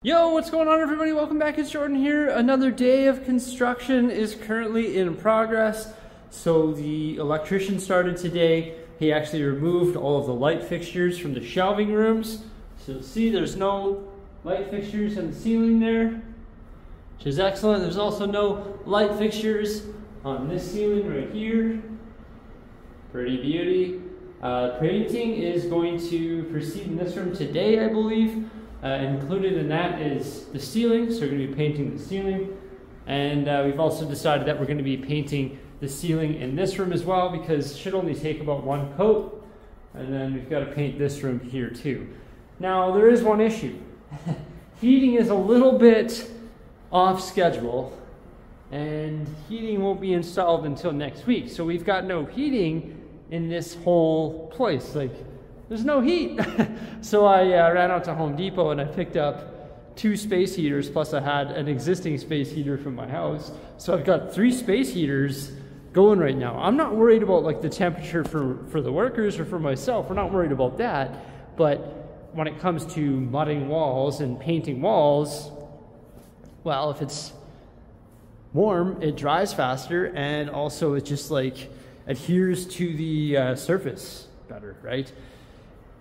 Yo, what's going on everybody? Welcome back, it's Jordan here. Another day of construction is currently in progress. So the electrician started today. He actually removed all of the light fixtures from the shelving rooms. So you'll see there's no light fixtures in the ceiling there, which is excellent. There's also no light fixtures on this ceiling right here. Pretty beauty. Painting is going to proceed in this room today, I believe. Included in that is the ceiling, so we're going to be painting the ceiling. And we've also decided that we're going to be painting the ceiling in this room as well, because it should only take about one coat. And then we've got to paint this room here too. Now there is one issue. Heating is a little bit off schedule, and heating won't be installed until next week. So we've got no heating in this whole place. Like, there's no heat. So I ran out to Home Depot and I picked up 2 space heaters, plus I had an existing space heater from my house. So I've got 3 space heaters going right now. I'm not worried about like the temperature for the workers or for myself. We're not worried about that. But when it comes to mudding walls and painting walls, well, if it's warm, it dries faster, and also it just like adheres to the surface better, right?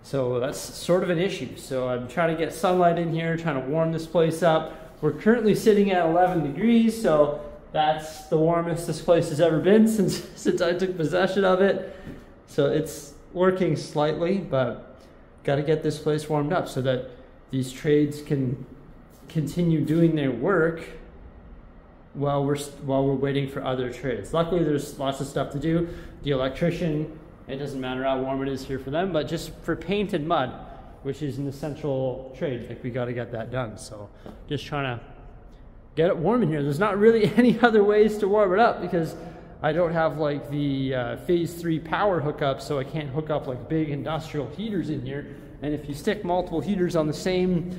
So that's sort of an issue. So I'm trying to get sunlight in here, trying to warm this place up. We're currently sitting at 11 degrees, so that's the warmest this place has ever been since I took possession of it. So it's working slightly, but got to get this place warmed up so that these trades can continue doing their work while we're waiting for other trades. Luckily, there's lots of stuff to do. The electrician, it doesn't matter how warm it is here for them, but just for paint and mud, which is an essential trade, like we got to get that done. So just trying to get it warm in here. There's not really any other ways to warm it up because I don't have like the phase 3 power hookup, so I can't hook up like big industrial heaters in here. And if you stick multiple heaters on the same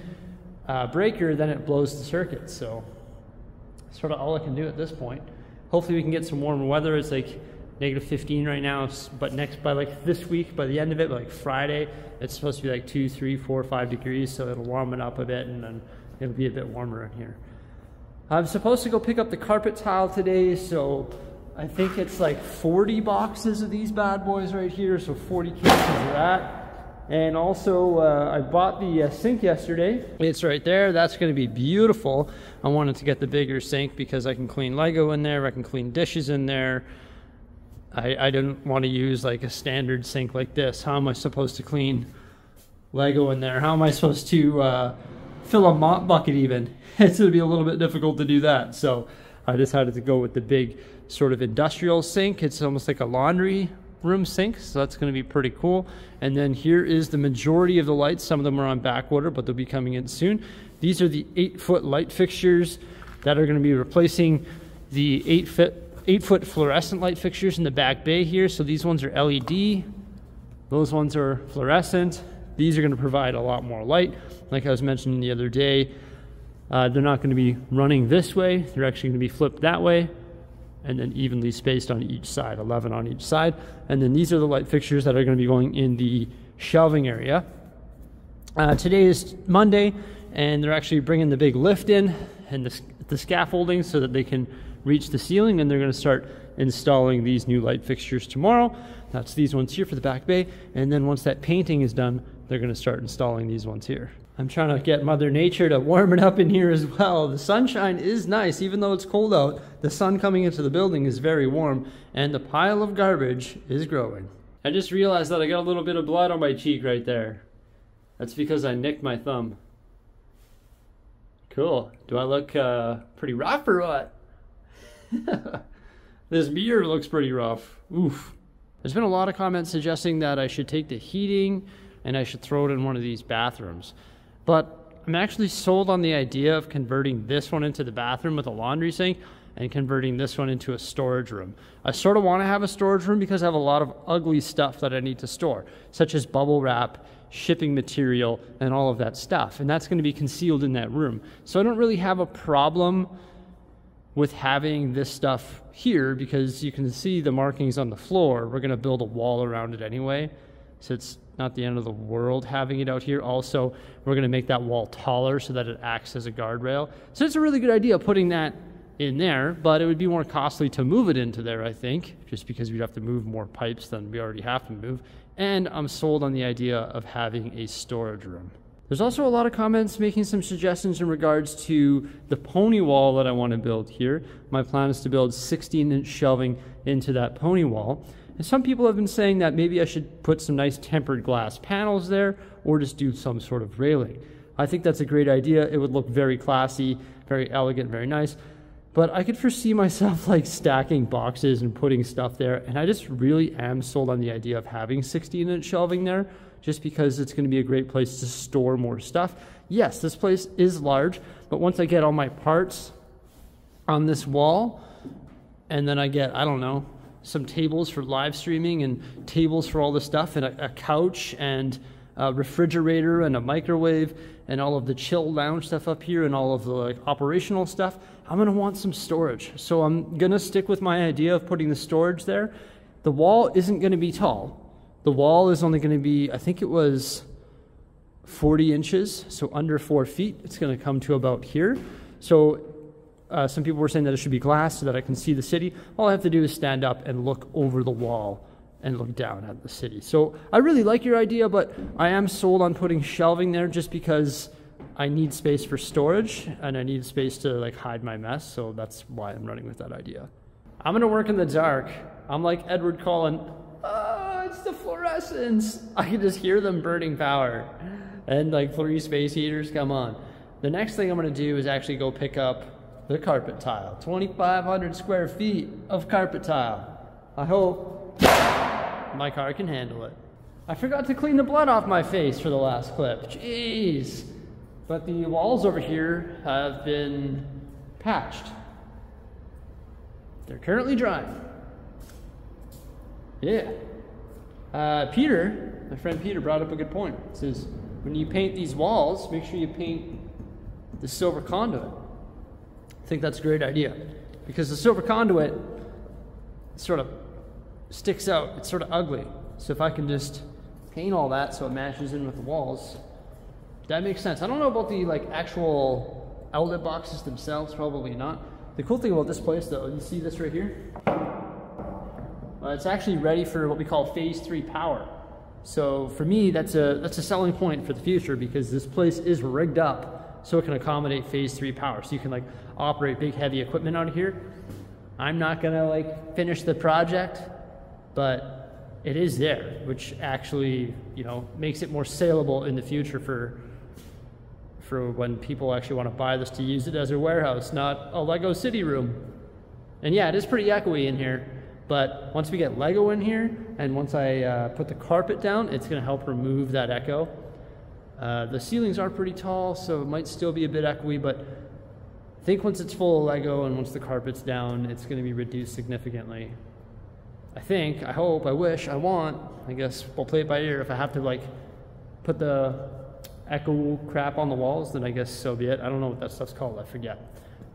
breaker, then it blows the circuit. So sort of all I can do at this point. Hopefully we can get some warmer weather. It's like -15 right now, but by like this week, by the end of it, like Friday, it's supposed to be like 2, 3, 4, 5 degrees, so it'll warm it up a bit, and then it'll be a bit warmer in here. I'm supposed to go pick up the carpet tile today, so I think it's like 40 boxes of these bad boys right here, so 40 cases of that. And also, I bought the sink yesterday. It's right there. That's going to be beautiful. I wanted to get the bigger sink because I can clean Lego in there. I can clean dishes in there. I didn't want to use like a standard sink like this. How am I supposed to clean Lego in there? How am I supposed to fill a mop bucket even? It's going to be a little bit difficult to do that. So I decided to go with the big sort of industrial sink. It's almost like a laundry room sink, so that's going to be pretty cool. And then here is the majority of the lights. Some of them are on back order, but they'll be coming in soon. These are the 8-foot light fixtures that are going to be replacing the 8-foot fluorescent light fixtures in the back bay here. So these ones are LED, those ones are fluorescent. These are going to provide a lot more light. Like I was mentioning the other day, they're not going to be running this way, they're actually going to be flipped that way, and then evenly spaced on each side, 11 on each side. And then these are the light fixtures that are going to be going in the shelving area. Today is Monday, and they're actually bringing the big lift in and the scaffolding so that they can reach the ceiling, and they're going to start installing these new light fixtures tomorrow. That's these ones here for the back bay, and then once that painting is done, they're going to start installing these ones here. I'm trying to get Mother Nature to warm it up in here as well. The sunshine is nice, even though it's cold out. The sun coming into the building is very warm, and the pile of garbage is growing. I just realized that I got a little bit of blood on my cheek right there. That's because I nicked my thumb. Cool. Do I look pretty rough or what? This beard looks pretty rough. Oof. There's been a lot of comments suggesting that I should take the heating and I should throw it in one of these bathrooms. But I'm actually sold on the idea of converting this one into the bathroom with a laundry sink and converting this one into a storage room. I sort of want to have a storage room because I have a lot of ugly stuff that I need to store, such as bubble wrap, shipping material, and all of that stuff. And that's going to be concealed in that room. So I don't really have a problem with having this stuff here because you can see the markings on the floor. We're going to build a wall around it anyway. So it's not the end of the world having it out here. Also, we're going to make that wall taller so that it acts as a guardrail. So it's a really good idea putting that in there, but it would be more costly to move it into there, I think, just because we'd have to move more pipes than we already have to move. And I'm sold on the idea of having a storage room. There's also a lot of comments making some suggestions in regards to the pony wall that I want to build here. My plan is to build 16-inch shelving into that pony wall. And some people have been saying that maybe I should put some nice tempered glass panels there or just do some sort of railing. I think that's a great idea. It would look very classy, very elegant, very nice. But I could foresee myself like stacking boxes and putting stuff there. And I just really am sold on the idea of having 16-inch shelving there, just because it's going to be a great place to store more stuff. Yes, this place is large, but once I get all my parts on this wall, and then I get, I don't know, some tables for live streaming and tables for all this stuff, and a couch and a refrigerator and a microwave and all of the chill lounge stuff up here and all of the like operational stuff, I'm going to want some storage. So I'm going to stick with my idea of putting the storage there. The wall isn't going to be tall. The wall is only going to be, I think it was 40 inches, so under 4 feet. It's going to come to about here. So some people were saying that it should be glass so that I can see the city. All I have to do is stand up and look over the wall and look down at the city. So I really like your idea, but I am sold on putting shelving there just because I need space for storage and I need space to like hide my mess. So that's why I'm running with that idea. I'm going to work in the dark. I'm like Edward Cullen. It's the fluorescents. I can just hear them burning power. And like 3 space heaters, come on. The next thing I'm going to do is actually go pick up the carpet tile. 2,500 square feet of carpet tile. I hope my car can handle it. I forgot to clean the blood off my face for the last clip. Jeez. But the walls over here have been patched. They're currently drying. Yeah. Peter, my friend Peter, brought up a good point. He says, when you paint these walls, make sure you paint the silver conduit. I think that's a great idea because the silver conduit sort of sticks out. It's sort of ugly. So if I can just paint all that so it matches in with the walls, that makes sense. I don't know about the like actual outlet boxes themselves, probably not. The cool thing about this place though, you see this right here? It's actually ready for what we call phase 3 power. So for me, that's a selling point for the future because this place is rigged up so it can accommodate phase 3 power. So you can like operate big heavy equipment out of here. I'm not gonna like finish the project, but it is there, which actually, you know, makes it more saleable in the future for when people actually want to buy this to use it as a warehouse, not a Lego city room. And yeah, it is pretty echoey in here. But once we get Lego in here, and once I put the carpet down, it's going to help remove that echo. The ceilings are pretty tall, so it might still be a bit echoey, but I think once it's full of Lego and once the carpet's down, it's going to be reduced significantly. I think, I hope, I wish, I want. I guess we'll play it by ear. If I have to like put the echo crap on the walls, then I guess so be it. I don't know what that stuff's called, I forget.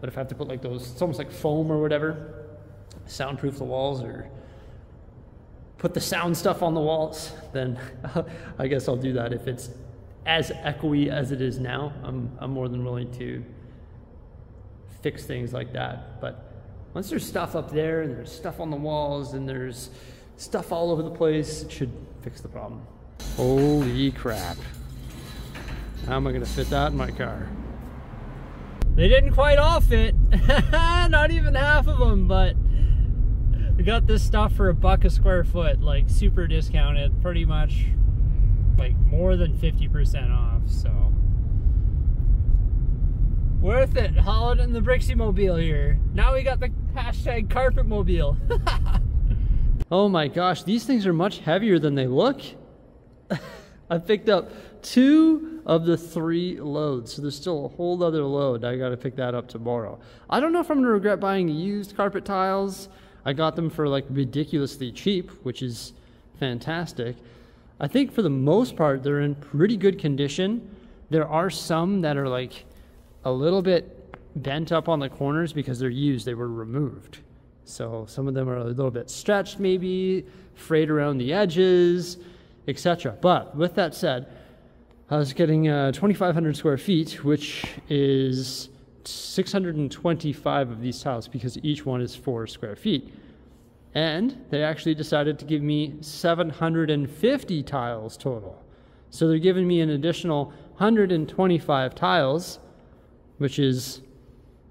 But if I have to put like those, it's almost like foam or whatever, soundproof the walls or put the sound stuff on the walls, then I guess I'll do that. If it's as echoey as it is now, I'm more than willing to fix things like that. But once there's stuff up there and there's stuff on the walls and there's stuff all over the place, it should fix the problem. Holy crap. How am I gonna fit that in my car? They didn't quite all fit, not even half of them, but we got this stuff for $1 a square foot, like super discounted, pretty much like more than 50% off, so worth it. Hauling in the Bricksie mobile here. Now we got the hashtag carpet mobile. Oh my gosh, these things are much heavier than they look. I picked up 2 of the 3 loads, so there's still a whole other load. I gotta pick that up tomorrow. I don't know if I'm gonna regret buying used carpet tiles. I got them for like ridiculously cheap, which is fantastic. I think for the most part, they're in pretty good condition. There are some that are like a little bit bent up on the corners because they're used, they were removed. So some of them are a little bit stretched maybe, frayed around the edges. etc. But with that said, I was getting 2,500 square feet, which is 625 of these tiles because each one is 4 square feet. And they actually decided to give me 750 tiles total. So they're giving me an additional 125 tiles, which is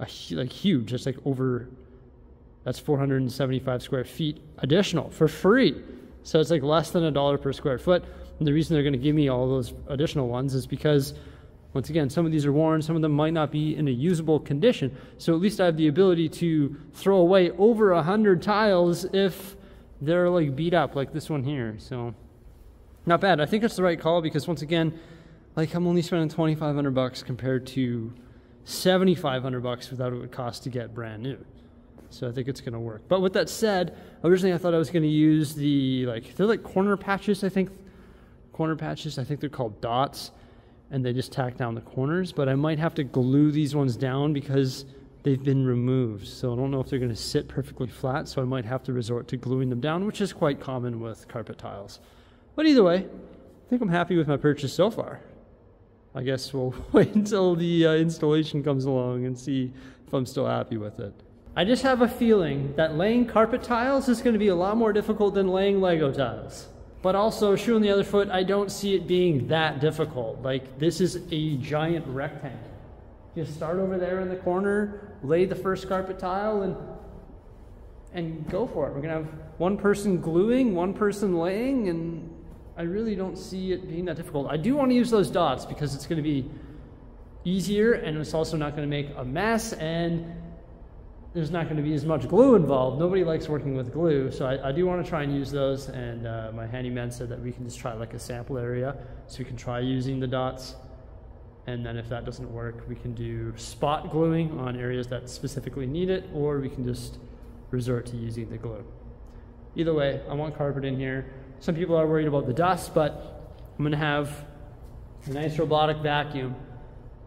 huge. It's like that's 475 square feet additional for free. So it's like less than $1 per square foot. And the reason they're going to give me all those additional ones is because, once again, some of these are worn, some of them might not be in a usable condition. So at least I have the ability to throw away over 100 tiles if they're like beat up, like this one here. So not bad. I think it's the right call because, once again, like I'm only spending $2,500 compared to $7,500 for what it would cost to get brand new. So I think it's going to work. But with that said, originally I thought I was going to use they're like corner patches, I think. Corner patches, I think they're called dots. And they just tack down the corners. But I might have to glue these ones down because they've been removed. So I don't know if they're going to sit perfectly flat. So I might have to resort to gluing them down, which is quite common with carpet tiles. But either way, I think I'm happy with my purchase so far. I guess we'll wait until the installation comes along and see if I'm still happy with it. I just have a feeling that laying carpet tiles is going to be a lot more difficult than laying Lego tiles. But also, shoe on the other foot, I don't see it being that difficult. Like, this is a giant rectangle. Just start over there in the corner, lay the first carpet tile, and go for it. We're going to have one person gluing, one person laying, and I really don't see it being that difficult. I do want to use those dots because it's going to be easier, and it's also not going to make a mess, and there's not going to be as much glue involved. Nobody likes working with glue, so I do want to try and use those, and my handyman said that we can just try like a sample area, so we can try using the dots, and then if that doesn't work, we can do spot gluing on areas that specifically need it, or we can just resort to using the glue. Either way, I want carpet in here. Some people are worried about the dust, but I'm going to have a nice robotic vacuum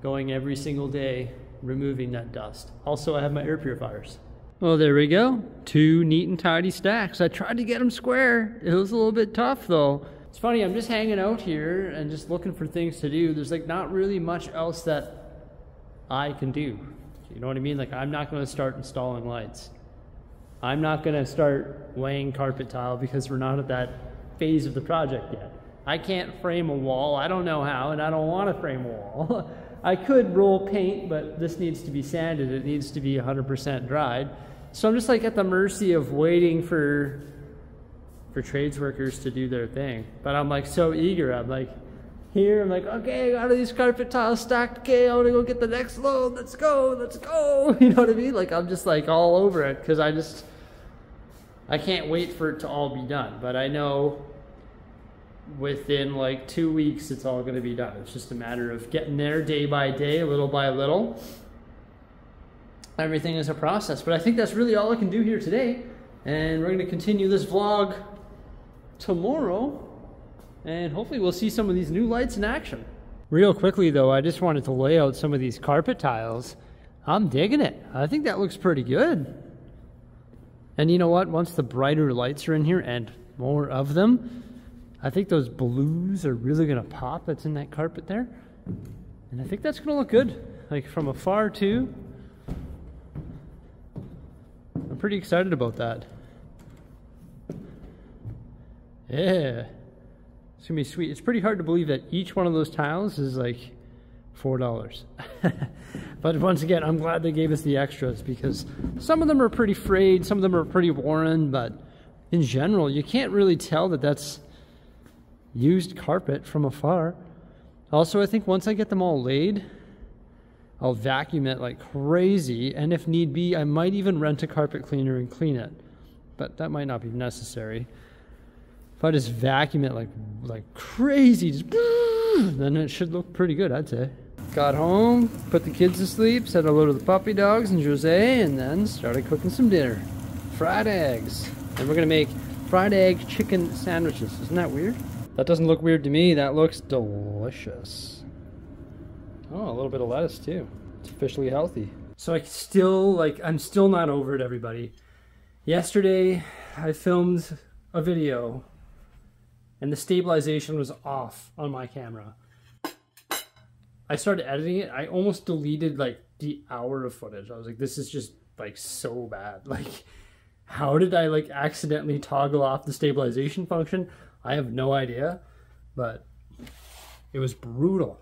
going every single day, removing that dust. Also, I have my air purifiers. Well, there we go. 2 neat and tidy stacks. I tried to get them square. It was a little bit tough though. It's funny, I'm just hanging out here and just looking for things to do. There's like not really much else that I can do. You know what I mean? Like, I'm not going to start installing lights. I'm not going to start laying carpet tile because we're not at that phase of the project yet. I can't frame a wall. I don't know how, and I don't want to frame a wall. I could roll paint, but this needs to be sanded. It needs to be 100% dried. So I'm just like at the mercy of waiting for trades workers to do their thing. But I'm like so eager. I'm like here, I'm like, okay, I got all these carpet tiles stacked. Okay, I want to go get the next load. Let's go, let's go. You know what I mean? Like, I'm just like all over it because I can't wait for it to all be done. But I know within like 2 weeks it's all going to be done. It's just a matter of getting there day by day, little by little. Everything is a process, but I think that's really all I can do here today, and we're going to continue this vlog tomorrow, and hopefully we'll see some of these new lights in action. Real quickly though, I just wanted to lay out some of these carpet tiles. I'm digging it. I think that looks pretty good. And you know what, once the brighter lights are in here and more of them, I think those blues are really going to pop that's in that carpet there. And I think that's going to look good. Like from afar too. I'm pretty excited about that. Yeah. It's going to be sweet. It's pretty hard to believe that each one of those tiles is like $4. But once again, I'm glad they gave us the extras because some of them are pretty frayed, some of them are pretty worn, but in general, you can't really tell that that's used carpet from afar. Also, I think once I get them all laid, I'll vacuum it like crazy, and if need be, I might even rent a carpet cleaner and clean it. But that might not be necessary. If I just vacuum it like crazy, just, then it should look pretty good, I'd say. Got home, put the kids to sleep, said hello to the puppy dogs and Jose, and then started cooking some dinner. Fried eggs. And we're gonna make fried egg chicken sandwiches. Isn't that weird? That doesn't look weird to me. That looks delicious. Oh, a little bit of lettuce too. It's officially healthy. So I'm still not over it, everybody. Yesterday, I filmed a video and the stabilization was off on my camera. I started editing it. I almost deleted like the hour of footage. I was like, this is just like so bad. Like, how did I like accidentally toggle off the stabilization function? I have no idea, but it was brutal.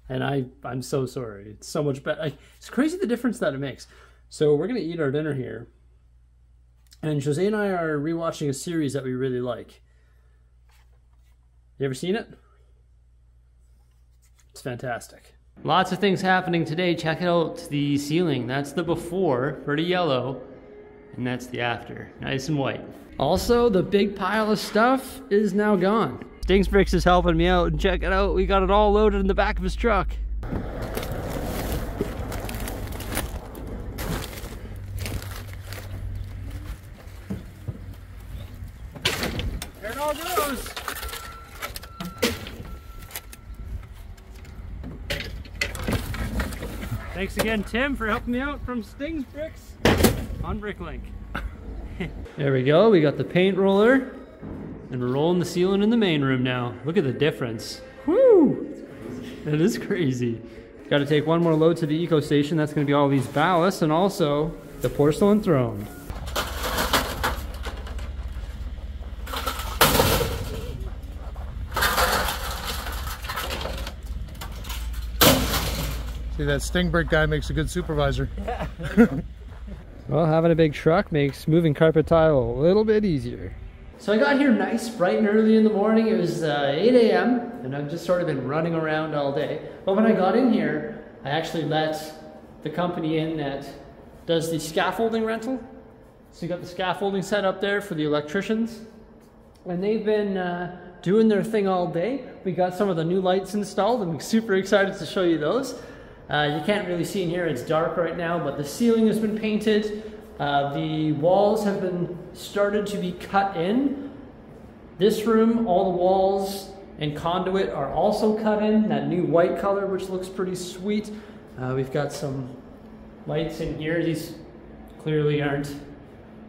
And I'm so sorry. It's so much better. It's crazy the difference that it makes. So we're gonna eat our dinner here. And Jose and I are rewatching a series that we really like. You ever seen it? It's fantastic. Lots of things happening today. Check out the ceiling. That's the before, pretty yellow. And that's the after, nice and white. Also, the big pile of stuff is now gone. Bricks is helping me out, and check it out. We got it all loaded in the back of his truck. There it all goes. Thanks again, Tim, for helping me out from Bricks on Bricklink. There we go. We got the paint roller, and we're rolling the ceiling in the main room now. Look at the difference. Woo! That is crazy. Got to take one more load to the eco station. That's going to be all these ballasts and also the porcelain throne. See, that Stingbrick guy makes a good supervisor. Yeah. Well, having a big truck makes moving carpet tile a little bit easier. So I got here nice, bright and early in the morning. It was 8 a.m. and I've just sort of been running around all day. But when I got in here, I actually let the company in that does the scaffolding rental. So you got the scaffolding set up there for the electricians. And they've been doing their thing all day. We got some of the new lights installed. I'm super excited to show you those. You can't really see in here, it's dark right now, but the ceiling has been painted. The walls have been started to be cut in. This room, all the walls and conduit are also cut in, that new white color, which looks pretty sweet. We've got some lights in here. These clearly aren't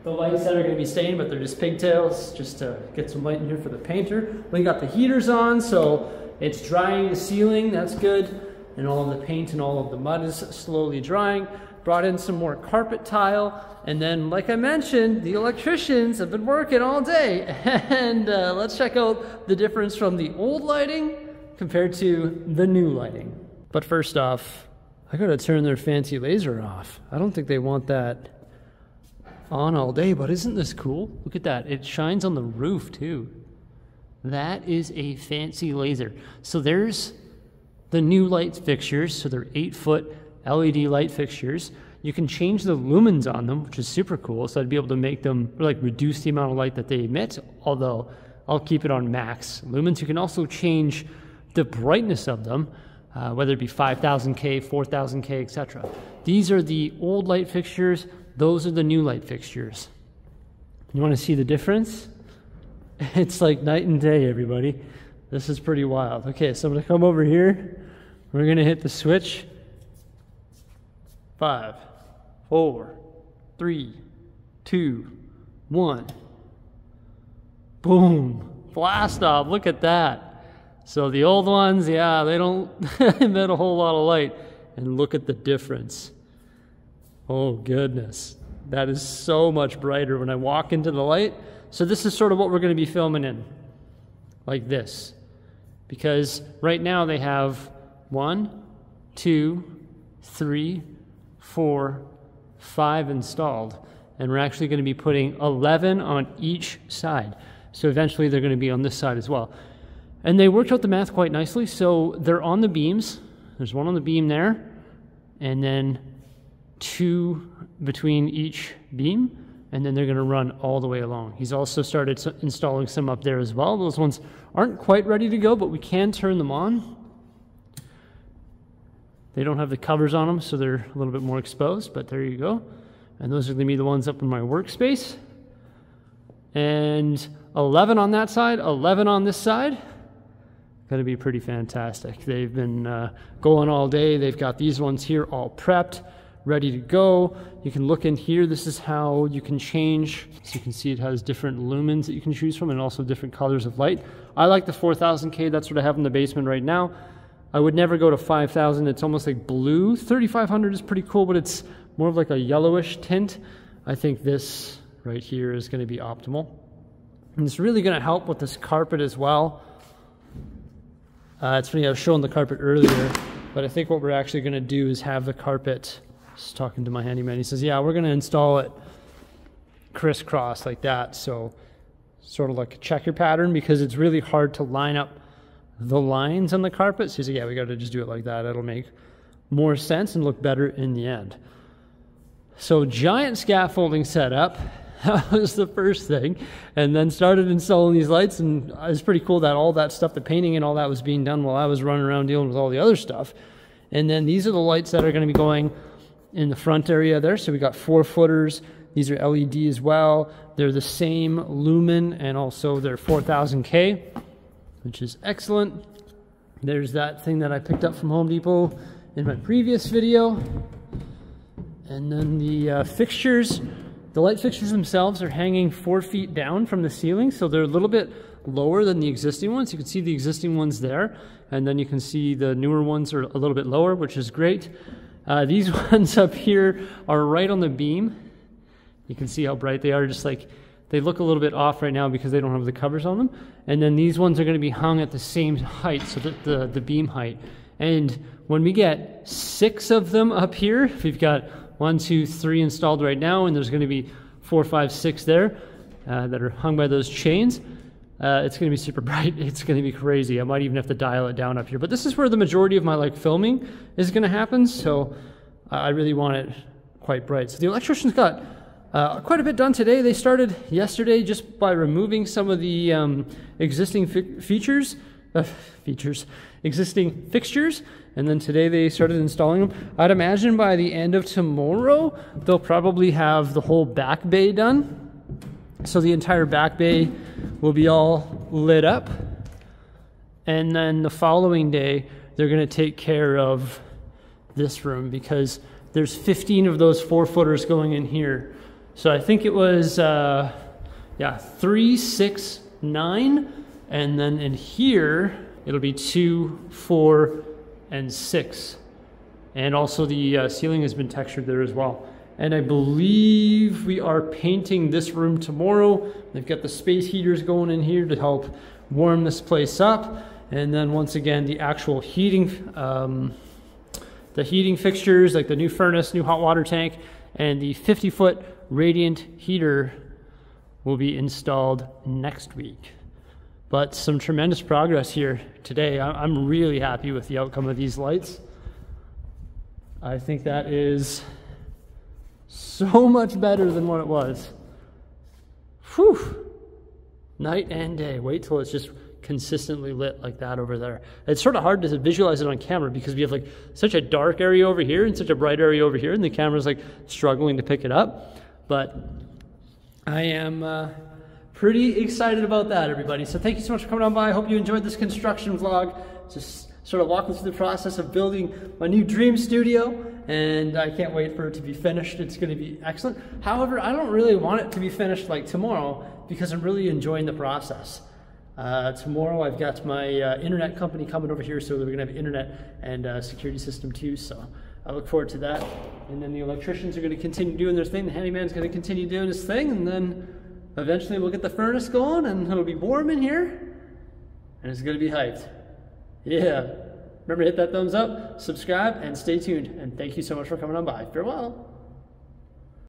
the lights that are going to be staying, but they're just pigtails, just to get some light in here for the painter. We got the heaters on, so it's drying the ceiling, that's good. And all of the paint and all of the mud is slowly drying. Brought in some more carpet tile. And then, like I mentioned, the electricians have been working all day. And let's check out the difference from the old lighting compared to the new lighting. But first off, I gotta turn their fancy laser off. I don't think they want that on all day, but isn't this cool? Look at that, it shines on the roof too. That is a fancy laser. So there's the new light fixtures, so they're 8-foot LED light fixtures. You can change the lumens on them, which is super cool. So I'd be able to make them, or like reduce the amount of light that they emit, although I'll keep it on max lumens. You can also change the brightness of them, whether it be 5,000K, 4,000K, etc. These are the old light fixtures. Those are the new light fixtures. You want to see the difference? It's like night and day, everybody. This is pretty wild. Okay, so I'm gonna come over here. We're gonna hit the switch. 5, 4, 3, 2, 1. Boom, blast off, look at that. So the old ones, yeah, they don't emit a whole lot of light. And look at the difference. Oh goodness, that is so much brighter when I walk into the light. So this is sort of what we're gonna be filming in, like this. Because right now they have 1, 2, 3, 4, 5 installed. And we're actually going to be putting 11 on each side. So eventually they're going to be on this side as well. And they worked out the math quite nicely. So they're on the beams. There's one on the beam there. And then 2 between each beam. And then they're going to run all the way along. He's also started installing some up there as well. Those ones aren't quite ready to go, but we can turn them on. They don't have the covers on them, so they're a little bit more exposed, but there you go. And those are going to be the ones up in my workspace. And 11 on that side, 11 on this side. Going to be pretty fantastic. They've been going all day. They've got these ones here all prepped, ready to go. You can look in here. This is how you can change. So you can see it has different lumens that you can choose from and also different colors of light. I like the 4000K. That's what I have in the basement right now. I would never go to 5000. It's almost like blue. 3500 is pretty cool, but it's more of like a yellowish tint. I think this right here is going to be optimal. And it's really going to help with this carpet as well. It's funny, I was showing the carpet earlier, but I think what we're actually going to do is have the carpet, just talking to my handyman, he says, yeah, we're going to install it crisscross like that. So sort of like a checker pattern, because it's really hard to line up the lines on the carpet. So he said, yeah, we got to just do it like that. It'll make more sense and look better in the end. So giant scaffolding setup. That was the first thing. And then started installing these lights, and it was pretty cool that all that stuff, the painting and all that, was being done while I was running around dealing with all the other stuff. And then these are the lights that are going to be going in the front area there. So we got 4-footers. These are LED as well. They're the same lumen, and also they're 4000K, which is excellent. There's that thing that I picked up from Home Depot in my previous video. And then the fixtures, the light fixtures themselves are hanging 4 feet down from the ceiling, so they're a little bit lower than the existing ones. You can see the existing ones there, and then you can see the newer ones are a little bit lower, which is great. These ones up here are right on the beam. You can see how bright they are, just like they look a little bit off right now because they don't have the covers on them. And then these ones are going to be hung at the same height, so that the beam height. And when we get 6 of them up here, we've got 1, 2, 3 installed right now, and there's going to be 4, 5, 6 there that are hung by those chains. It's going to be super bright. It's going to be crazy. I might even have to dial it down up here. But this is where the majority of my filming is going to happen, so I really want it quite bright. So the electricians got quite a bit done today. They started yesterday just by removing some of the existing existing fixtures, and then today they started installing them. I'd imagine by the end of tomorrow they'll probably have the whole back bay done. So the entire back bay will be all lit up, and then the following day they're going to take care of this room, because there's 15 of those 4-footers going in here. So I think it was 3, 6, 9, and then in here it'll be 2, 4, and 6. And also the ceiling has been textured there as well. And I believe we are painting this room tomorrow. They've got the space heaters going in here to help warm this place up. And then once again, the actual heating, the heating fixtures, like the new furnace, new hot water tank, and the 50-foot radiant heater will be installed next week. But some tremendous progress here today. I'm really happy with the outcome of these lights. I think that is so much better than what it was. Whew. Night and day. Wait till it's just consistently lit like that over there. It's sort of hard to visualize it on camera because we have such a dark area over here and such a bright area over here, and the camera's struggling to pick it up. But I am pretty excited about that, everybody. So thank you so much for coming on by. I hope you enjoyed this construction vlog. Just sort of walking through the process of building my new dream studio, and I can't wait for it to be finished. It's going to be excellent. However, I don't really want it to be finished tomorrow because I'm really enjoying the process. Tomorrow I've got my internet company coming over here, so we're going to have internet and security system too, so I look forward to that. And then the electricians are going to continue doing their thing, the handyman's going to continue doing his thing, and then eventually we'll get the furnace going and it'll be warm in here and it's going to be hyped. Yeah. Remember to hit that thumbs up, subscribe, and stay tuned. And thank you so much for coming on by. Farewell.